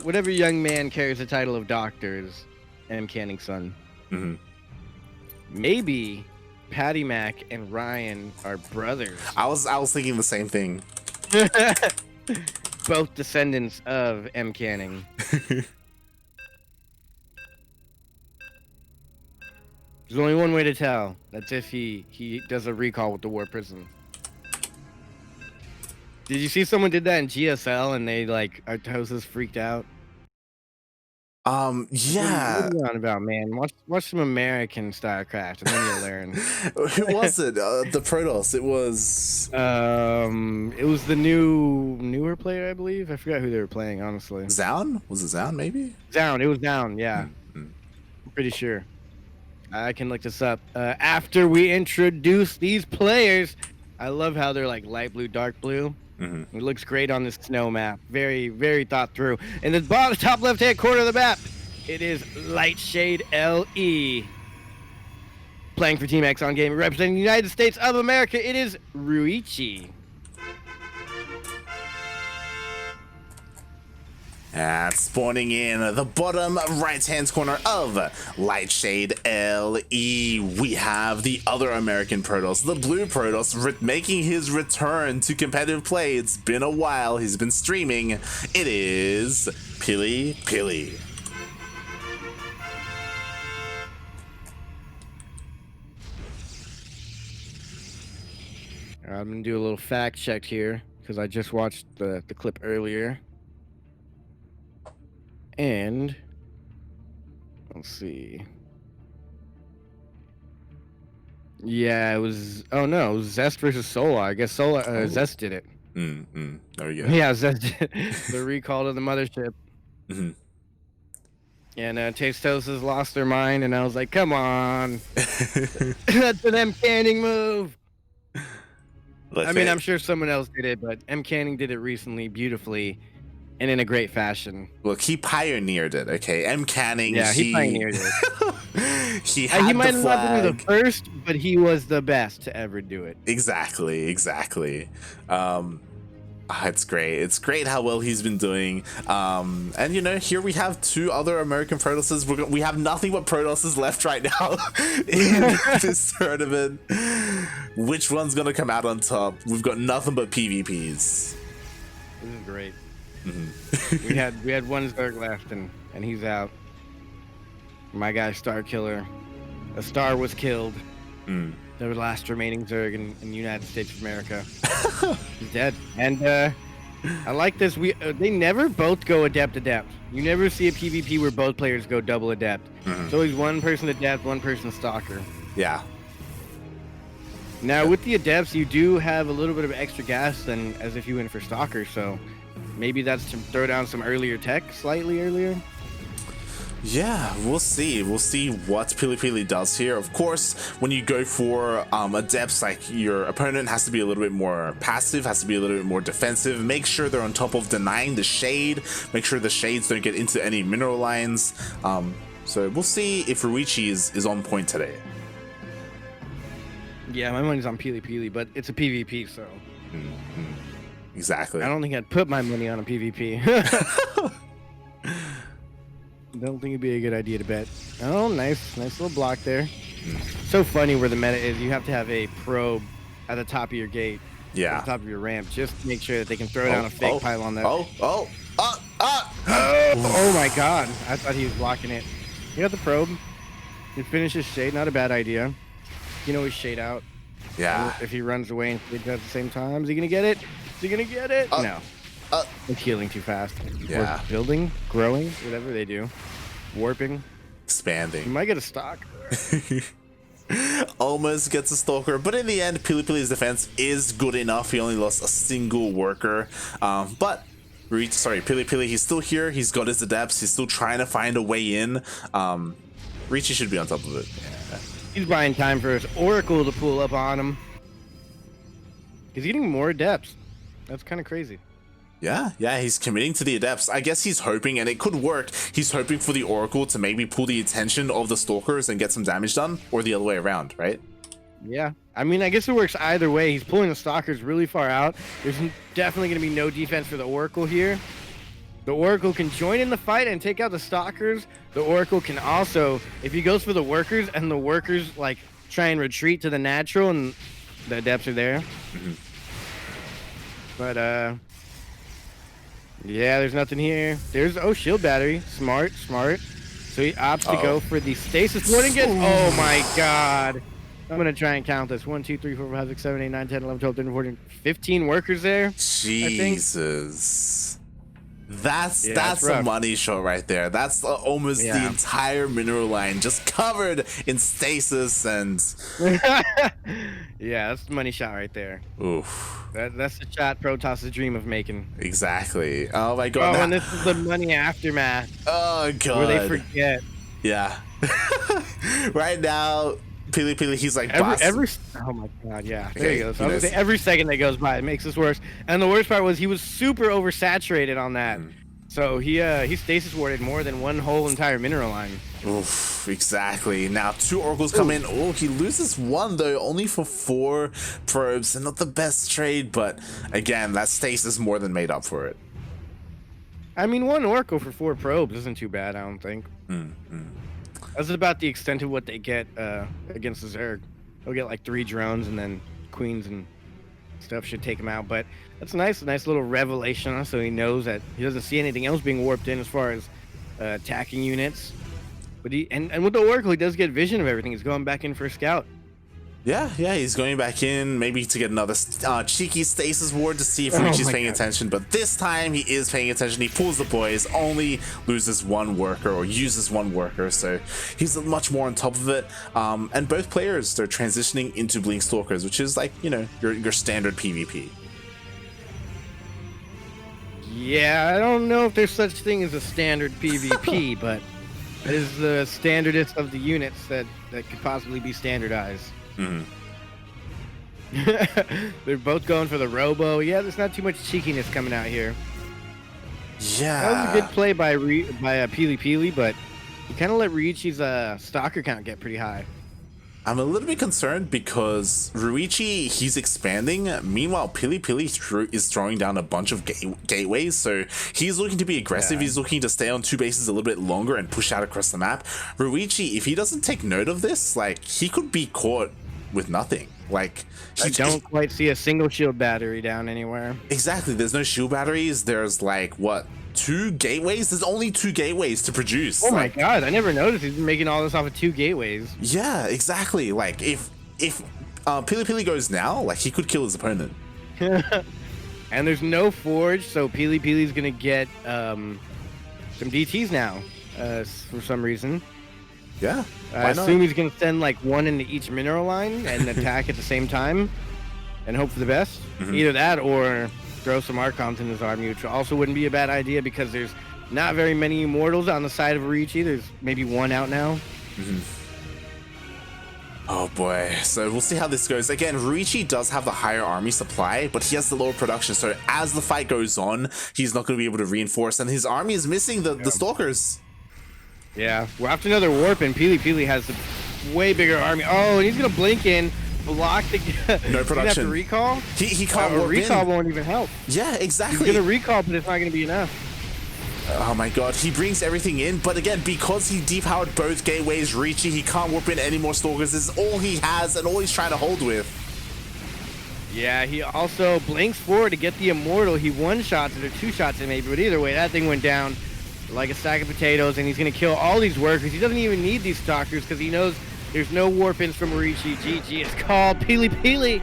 whatever young man carries the title of doctor is M. Canning's son. Mm-hmm. Maybe Patty Mac and Ryan are brothers. I was thinking the same thing. Both descendants of M. Canning. There's only one way to tell. That's if he does a recall with the War Prism. Did you see someone did that in GSL and they like Artosis freaked out? Yeah. What are you on about, man? Watch some American StarCraft and then you'll learn. Who was it? The Protoss. It was the newer player, I believe. I forgot who they were playing, honestly. Zaun? Was it Zaun, maybe? Zaun. It was Zaun, yeah. Mm-hmm. I'm pretty sure. I can look this up. After we introduce these players, I love how they're like light blue, dark blue. Mm-hmm. It looks great on this snow map. Very, very thought through. In the bottom, top left-hand corner of the map, it is Lightshade LE. Playing for Team X on game, representing the United States of America, it is Ruiyichi. And spawning in the bottom right-hand corner of Lightshade LE, we have the other American Protoss, the Blue Protoss, making his return to competitive play. It's been a while. He's been streaming. It is PiLiPiLi. I'm going to do a little fact check here because I just watched the clip earlier. And let's see. Yeah, it was. Oh no, it was Zest versus Solar. I guess Zest did it. There we go. Yeah, Zest did the recall to the mothership. Mm-hmm. And Tastos has lost their mind, and I was like, "Come on, that's an M. Canning move." I mean, I'm sure someone else did it, but M. Canning did it recently, beautifully. And in a great fashion. Look, he pioneered it, okay? M. Canning, yeah, he pioneered it. he had he might the have flag. not been the first, but he was the best to ever do it. Exactly. It's great. It's great how well he's been doing. And you know, here we have two other American Protosses. We have nothing but Protosses left right now in this tournament. Which one's gonna come out on top? We've got nothing but PvPs. This is great. Mm-hmm. we had one Zerg left and he's out. My guy Star Killer. A star was killed. The last remaining Zerg in the United States of America. He's dead. And I like this. They never both go adept. You never see a PvP where both players go double adept. It's always one person adept, one person stalker. Yeah. Now with the adepts, you do have a little bit of extra gas than as if you went for stalker. So maybe that's to throw down some earlier tech slightly earlier. Yeah, we'll see. We'll see what PiLiPiLi does here. Of course, when you go for adepts, like your opponent has to be a little bit more passive, has to be a little bit more defensive. Make sure they're on top of denying the shade. Make sure the shades don't get into any mineral lines. So we'll see if Ruiyichi is on point today. Yeah, my money's on PiLiPiLi, but it's a PvP, so. Exactly. I don't think I'd put my money on a PvP. Don't think it'd be a good idea to bet. Oh, nice little block there. So funny where the meta is. You have to have a probe at the top of your gate. Yeah. At the top of your ramp, just to make sure that they can throw down a fake pylon there. Oh my God! I thought he was blocking it. You got the probe. You finish his shade. Not a bad idea. You can always shade out. Yeah. If he runs away and shades out at the same time, is he gonna get it? Is he gonna get it? No. It's healing too fast. Yeah. Or building, growing, whatever they do. Warping. Expanding. You might get a stock. Almost gets a stalker, but in the end, PiLiPiLi's defense is good enough. He only lost a single worker. But PiLiPiLi, he's still here. He's got his adepts. He's still trying to find a way in. Ruiyichi should be on top of it. Yeah. He's buying time for his Oracle to pull up on him. He's getting more adepts. That's kind of crazy. Yeah, he's committing to the adepts. I guess he's hoping, and it could work, he's hoping for the Oracle to maybe pull the attention of the Stalkers and get some damage done, or the other way around, right? Yeah, I mean, I guess it works either way. He's pulling the Stalkers really far out. There's definitely going to be no defense for the Oracle here. The Oracle can join in the fight and take out the Stalkers. The Oracle can also, if he goes for the Workers and the Workers like try and retreat to the natural and the Adepts are there. But yeah, there's nothing here. There's shield battery. Smart. So he opts to go for the stasis ward again. Oh my god. I'm gonna try and count this. 1, 2, 3, 4, 5, 6, 7, 8, 9, 10, 11, 12, 13, 14, 15 workers there. Jesus. That's a rough. money shot right there. That's almost the entire mineral line just covered in stasis and yeah, that's the money shot right there. Oof. That's the shot Protoss' dream of making. Exactly. Oh my god. And this is the money aftermath. Oh god. Where they forget. Yeah. Right now, PiLiPiLi, he's like every oh my god, yeah. There you go. So I was gonna say every second that goes by, it makes this worse. And the worst part was he was super oversaturated on that. So he stasis warded more than one whole entire mineral line. Oof, exactly. Now 2 oracles come in. Oh, he loses 1 though, only for 4 probes, and not the best trade, but again, that stasis more than made up for it. I mean, 1 oracle for 4 probes isn't too bad, I don't think. That's about the extent of what they get against the Zerg. They'll get like 3 drones, and then queens and stuff should take him out. But that's a nice little revelation, so he knows that he doesn't see anything else being warped in as far as attacking units. But and with the Oracle, he does get vision of everything. He's going back in for a scout. Yeah, he's going back in, maybe to get another cheeky stasis ward to see if Ruiyichi's paying attention, but this time he is paying attention. He pulls the boys, only loses 1 worker, or uses 1 worker, so he's much more on top of it. And both players, they're transitioning into Blink Stalkers, which is like, you know, your standard PvP. Yeah, I don't know if there's such thing as a standard PvP, but it is the standardest of the units that could possibly be standardized. They're both going for the robo. Yeah, there's not too much cheekiness coming out here. Yeah, that was a good play by PiLiPiLi, but he kind of let Ruiyichi's stalker count get pretty high. I'm a little bit concerned because Ruiyichi, he's expanding. Meanwhile, PiLiPiLi is throwing down a bunch of gateways, so he's looking to be aggressive. He's looking to stay on 2 bases a little bit longer and push out across the map. Ruiyichi, if he doesn't take note of this, like, he could be caught with nothing. Like, I don't quite see a single shield battery down anywhere. Exactly. There's no shield batteries. There's like, what, 2 gateways? There's only 2 gateways to produce. Oh my god, I never noticed he's been making all this off of 2 gateways. Yeah, exactly. Like, if PiLiPiLi goes now, like, he could kill his opponent. And there's no forge, so PiLiPiLi's gonna get some DTs now for some reason. Yeah, I assume he's gonna send like 1 into each mineral line and attack at the same time and hope for the best. Either that or throw some Archons in his army, which also wouldn't be a bad idea because there's not very many Immortals on the side of Ruiyichi. There's maybe 1 out now. Oh boy, so we'll see how this goes. Again, Ruiyichi does have the higher army supply, but he has the lower production, so as the fight goes on, he's not going to be able to reinforce, and his army is missing the Stalkers. Yeah, we're after another warp, and PiLiPiLi has a way bigger army. Oh, and he's gonna blink in, block the. No production. Have to recall. He can't warp recall in. won't even help. Yeah, exactly. He's gonna recall, but it's not gonna be enough. Oh my god, he brings everything in, but again, because he depowered both gateways, Ruiyichi, he can't warp in any more Stalkers. This is all he has and all he's trying to hold with. Yeah, he also blinks forward to get the Immortal. He 1-shots it or 2-shots it maybe, but either way, that thing went down like a sack of potatoes, and he's going to kill all these workers. He doesn't even need these Stalkers because he knows there's no warp-ins from Ruiyichi. GG, it's called. PiLiPiLi.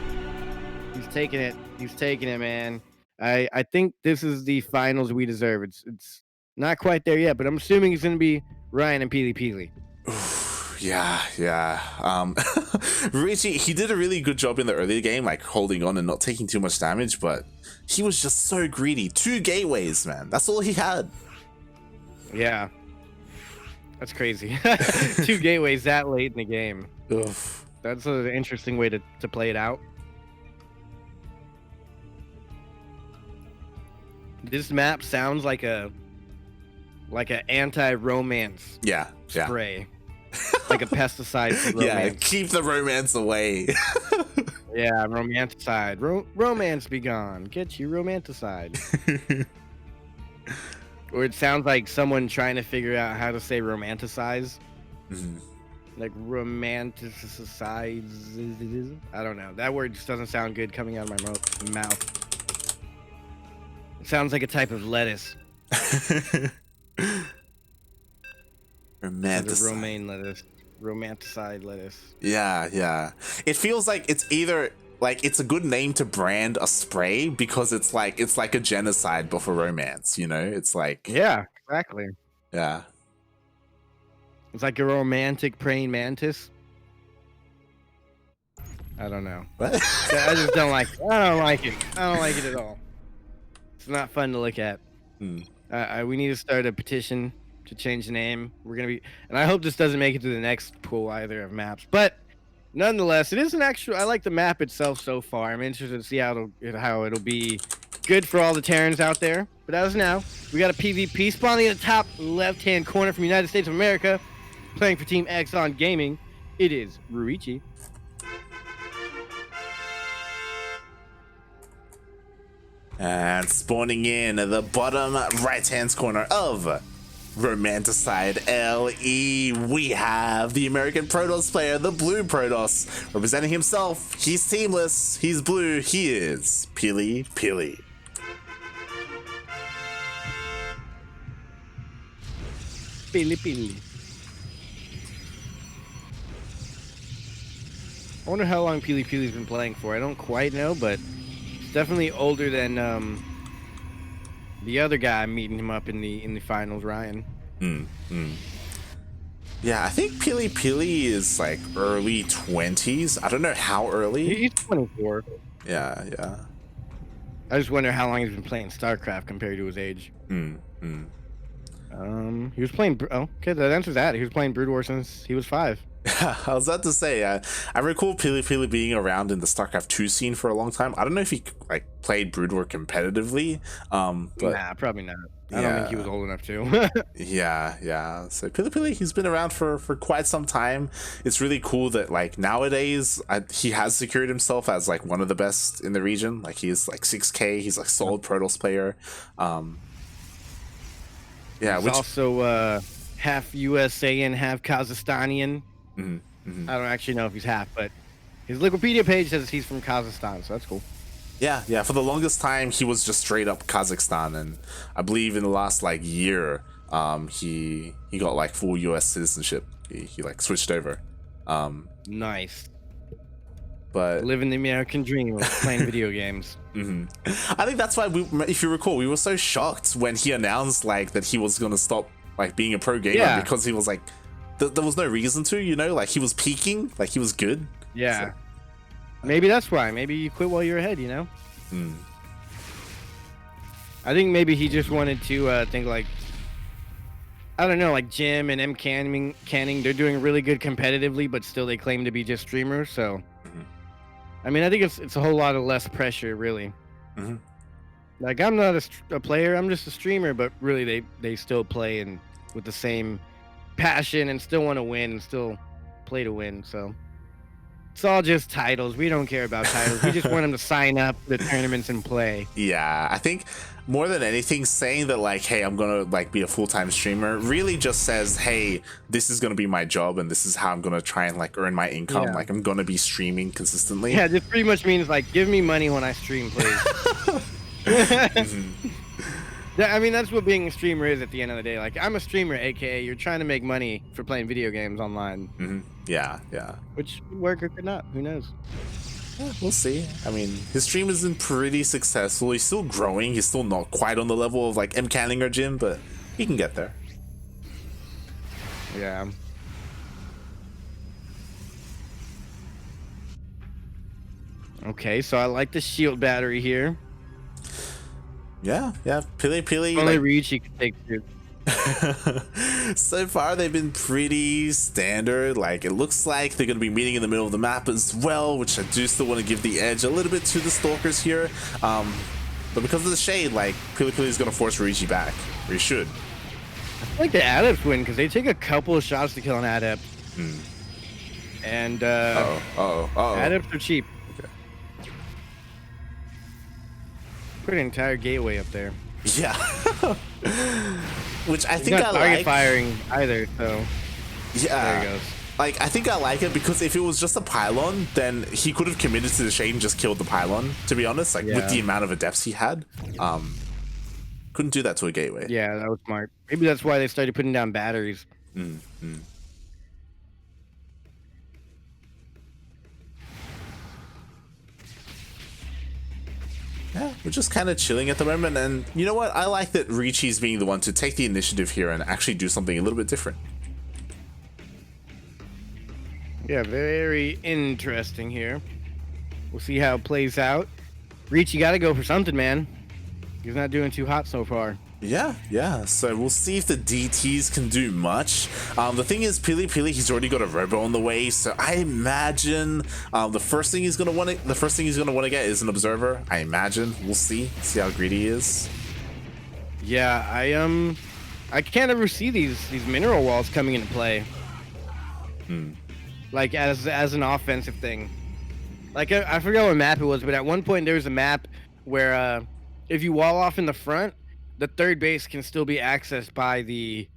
He's taking it. He's taking it, man. I think this is the finals we deserve. It's not quite there yet, but I'm assuming it's going to be Ryan and PiLiPiLi. Yeah. Ruiyichi, he did a really good job in the early game, like holding on and not taking too much damage, but he was just so greedy. 2 gateways, man. That's all he had. Yeah. That's crazy. 2 gateways that late in the game. Oof. That's an interesting way to play it out. This map sounds like an anti-romance spray. Like a pesticide for romance. Yeah, keep the romance away. Yeah, romanticide. Romance be gone. Get you romanticide. or it sounds like someone trying to figure out how to say romanticize. Like romanticize. I don't know. That word just doesn't sound good coming out of my mouth. It sounds like a type of lettuce. Romanticize. Romaine lettuce. Romanticide lettuce. Yeah. It feels like it's either like it's a good name to brand a spray because it's like a genocide but for romance, you know? It's like yeah, exactly. Yeah. It's like a romantic praying mantis. I don't know. What? I just don't like it. I don't like it. I don't like it at all. It's not fun to look at. We need to start a petition to change the name. We're gonna be, and I hope this doesn't make it to the next pool either of maps. But nonetheless, it is an actual. I like the map itself so far. I'm interested to see how it'll be good for all the Terrans out there. But as of now, we got a PvP spawning in the top left-hand corner from United States of America, playing for Team Exxon Gaming. It is Ruiyichi. And spawning in the bottom right-hand corner of Romanticide LE, we have the American Protoss player, the blue Protoss, representing himself. He's teamless, he's blue, he is PiLiPiLi. PiLiPiLi. I wonder how long PiLiPiLi's been playing for. I don't quite know, but it's definitely older than the other guy meeting him up in the finals, Ryan. Yeah, I think PiLiPiLi is like early 20s. I don't know how early. He's 24. Yeah. I just wonder how long he's been playing StarCraft compared to his age. He was playing. Oh, okay, that answers that. He was playing Brood War since he was 5. I was about to say, I recall PiLiPiLi being around in the StarCraft 2 scene for a long time. I don't know if he like played Brood War competitively. But nah, probably not. I don't think he was old enough to. yeah. So PiLiPiLi, he's been around for quite some time. It's really cool that like nowadays he has secured himself as like one of the best in the region. Like he's like 6K. He's like solid Protoss player. Yeah, he's also half USAian, half Kazakhstanian. I don't actually know if he's half, but his Wikipedia page says he's from Kazakhstan, so that's cool. Yeah. For the longest time, he was just straight up Kazakhstan, and I believe in the last like year, he got like full U.S. citizenship. He like switched over. Nice. But living the American dream of playing video games. I think that's why if you recall, we were so shocked when he announced like that he was gonna stop like being a pro gamer because he was like. There was no reason to, you know, like he was peaking, like he was good. Yeah. So. Maybe that's why. Maybe you quit while you're ahead, you know? I think maybe he just wanted to think like, I don't know, like Jim and M. Canning, they're doing really good competitively, but still they claim to be just streamers. So, I mean, I think it's a whole lot of less pressure, really. Like I'm not a player, I'm just a streamer, but really they still play and with the same passion and still want to win and still play to win. So it's all just titles. We don't care about titles. We just want them to sign up for the tournaments and play. Yeah, I think more than anything, saying that like, hey, I'm gonna like be a full-time streamer really just says, hey, this is gonna be my job and this is how I'm gonna try and like earn my income. Like I'm gonna be streaming consistently. Yeah, this pretty much means like, give me money when I stream, please. I mean, that's what being a streamer is at the end of the day. Like, I'm a streamer, aka you're trying to make money for playing video games online. Yeah. Which could work or could not. Who knows? We'll see. I mean, his stream has been pretty successful. He's still growing. He's still not quite on the level of like M. Canning or Jim, but he can get there. Yeah. Okay, so I like the shield battery here. Yeah. PiLiPiLi. Only Ruiyichi can take two. So far, they've been pretty standard. Like, it looks like they're going to be meeting in the middle of the map as well, which I do still want to give the edge a little bit to the Stalkers here. But because of the shade, like, PiLiPiLi is going to force Ruiyichi back, or he should. I feel like the Adepts win because they take a couple of shots to kill an Adept. And, Adepts are cheap. Put an entire gateway up there. Yeah. which I He's think not I target like. firing either, so Yeah. there he goes. Like, I think I like it because if it was just a pylon, then he could have committed to the shade and just killed the pylon, to be honest, like with the amount of adepts he had. Couldn't do that to a gateway. Yeah, that was smart. Maybe that's why they started putting down batteries. Yeah, we're just kind of chilling at the moment, and you know what? I like that Ruiyichi's being the one to take the initiative here and actually do something a little bit different. Yeah, very interesting here. We'll see how it plays out. Reach, you got to go for something, man. He's not doing too hot so far. Yeah. So we'll see if the DTs can do much. The thing is, PiLiPiLi, he's already got a robo on the way, so I imagine the first thing he's gonna want to get is an observer. I imagine. We'll see how greedy he is. Yeah, I can't ever see these mineral walls coming into play. Like as an offensive thing. Like I forgot what map it was, but at one point there was a map where if you wall off in the front, the third base can still be accessed by the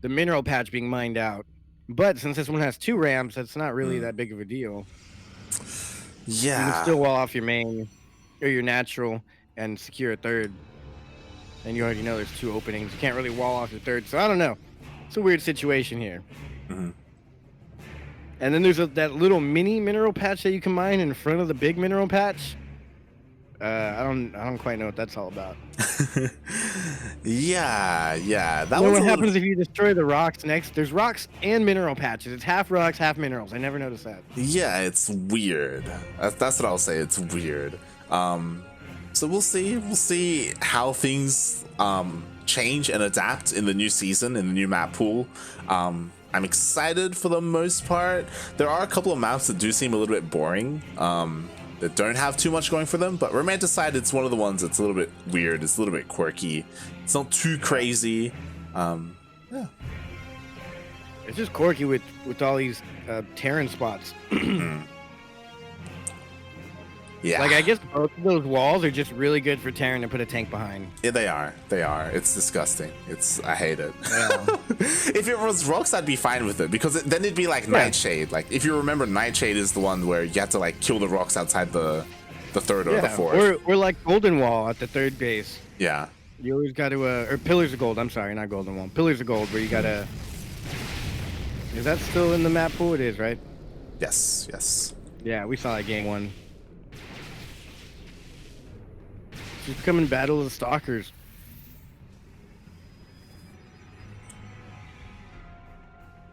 mineral patch being mined out. But since this one has 2 ramps, that's not really that big of a deal. Yeah. You can still wall off your main or your natural and secure a third. And you already know there's 2 openings. You can't really wall off your third. So I don't know. It's a weird situation here. And then there's that little mini mineral patch that you can mine in front of the big mineral patch. I don't quite know what that's all about. yeah. What happens if you destroy the rocks next? There's rocks and mineral patches. It's half rocks, half minerals. I never noticed that. Yeah, it's weird. That's what I'll say. It's weird. So we'll see how things change and adapt in the new season, in the new map pool. I'm excited for the most part. There are a couple of maps that do seem a little bit boring, that don't have too much going for them, but Romanticide, it's one of the ones that's a little bit weird. It's a little bit quirky. It's not too crazy. Yeah. It's just quirky with all these Terran spots. Yeah. Like, I guess both of those walls are just really good for Terran to put a tank behind. Yeah, they are. It's disgusting. I hate it. Yeah. If it was rocks, I'd be fine with it, because then it'd be like Nightshade. Like, if you remember, Nightshade is the one where you have to like kill the rocks outside the third or the fourth. Or like Golden Wall at the third base. Yeah. You always got to, or Pillars of Gold. I'm sorry, not Golden Wall. Pillars of Gold, where you gotta. Is that still in the map pool? It is, right? Yes. Yeah, we saw that game 1. It's becoming Battle of the Stalkers.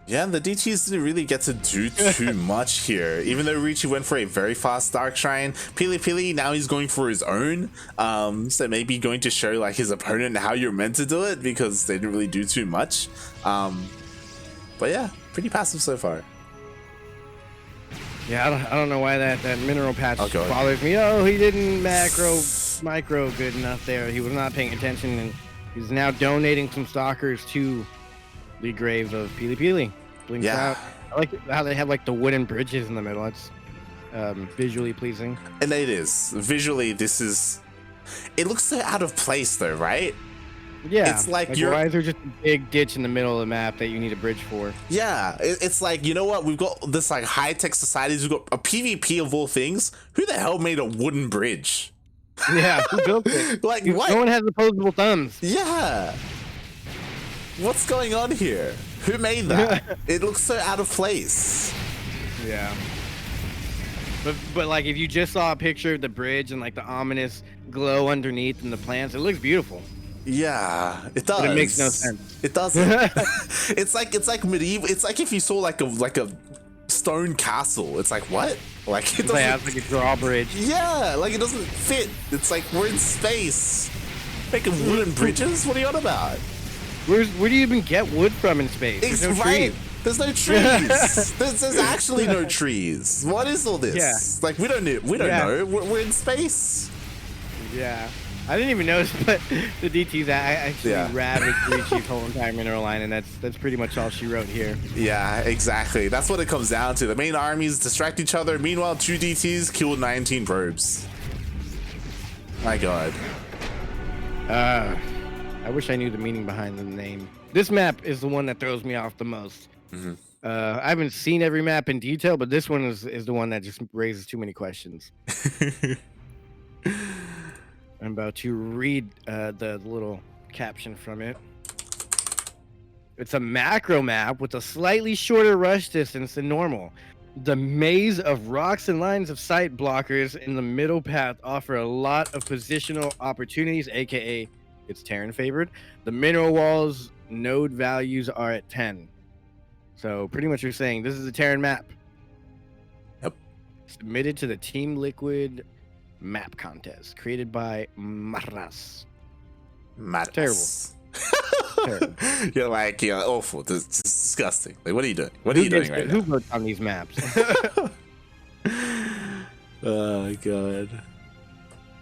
Yeah, the DTs didn't really get to do too much here. Even though Ruiyichi went for a very fast Dark Shrine, PiLiPiLi, now he's going for his own. So maybe going to show like his opponent how you're meant to do it, because they didn't really do too much. But yeah, pretty passive so far. Yeah, I don't know why that mineral patch Okay. bothers me. Oh, he didn't micro good enough there. He was not paying attention, and he's now donating some stalkers to the graves of PiLiPiLi. Blinks out. I like how they have like the wooden bridges in the middle. It's visually pleasing. And it is. Visually, it looks so out of place though, right? Yeah. It's like why is there just a big ditch in the middle of the map that you need a bridge for? Yeah, it's like, you know what? We've got this like high-tech societies. We've got a PvP of all things. Who the hell made a wooden bridge? Yeah, who built it? Like, what? No one has opposable thumbs. Yeah. What's going on here? Who made that? It looks so out of place. Yeah. But like, if you just saw a picture of the bridge and like the ominous glow underneath and the plants, it looks beautiful. Yeah, it does. But it makes no sense. It doesn't. it's like medieval. It's like if you saw like a stone castle. It's like, what? Like, it doesn't. Yeah, it's like a drawbridge. Yeah, like it doesn't fit. It's like we're in space. Making wooden bridges? What are you on about? Where do you even get wood from in space? There's no trees. There's no trees. there's actually no trees. What is all this? Yeah. Like, we don't know. We're in space. Yeah. I didn't even notice, but the DTs actually ravaged Ruiyichi's whole entire mineral line, and that's pretty much all she wrote here. Yeah, exactly. That's what it comes down to. The main armies distract each other. Meanwhile, 2 DTs killed 19 probes. My God. I wish I knew the meaning behind the name. This map is the one that throws me off the most. I haven't seen every map in detail, but this one is the one that just raises too many questions. I'm about to read the little caption from it. It's a macro map with a slightly shorter rush distance than normal. The maze of rocks and lines of sight blockers in the middle path offer a lot of positional opportunities, aka it's Terran favored. The mineral walls node values are at 10. So pretty much you're saying this is a Terran map. Yep. Submitted to the Team Liquid map contest created by Maras. Terrible. Terrible. You're like, yeah, awful. This is disgusting. Like, what are you doing? What are you doing right now? Who votes on these maps? Oh, God.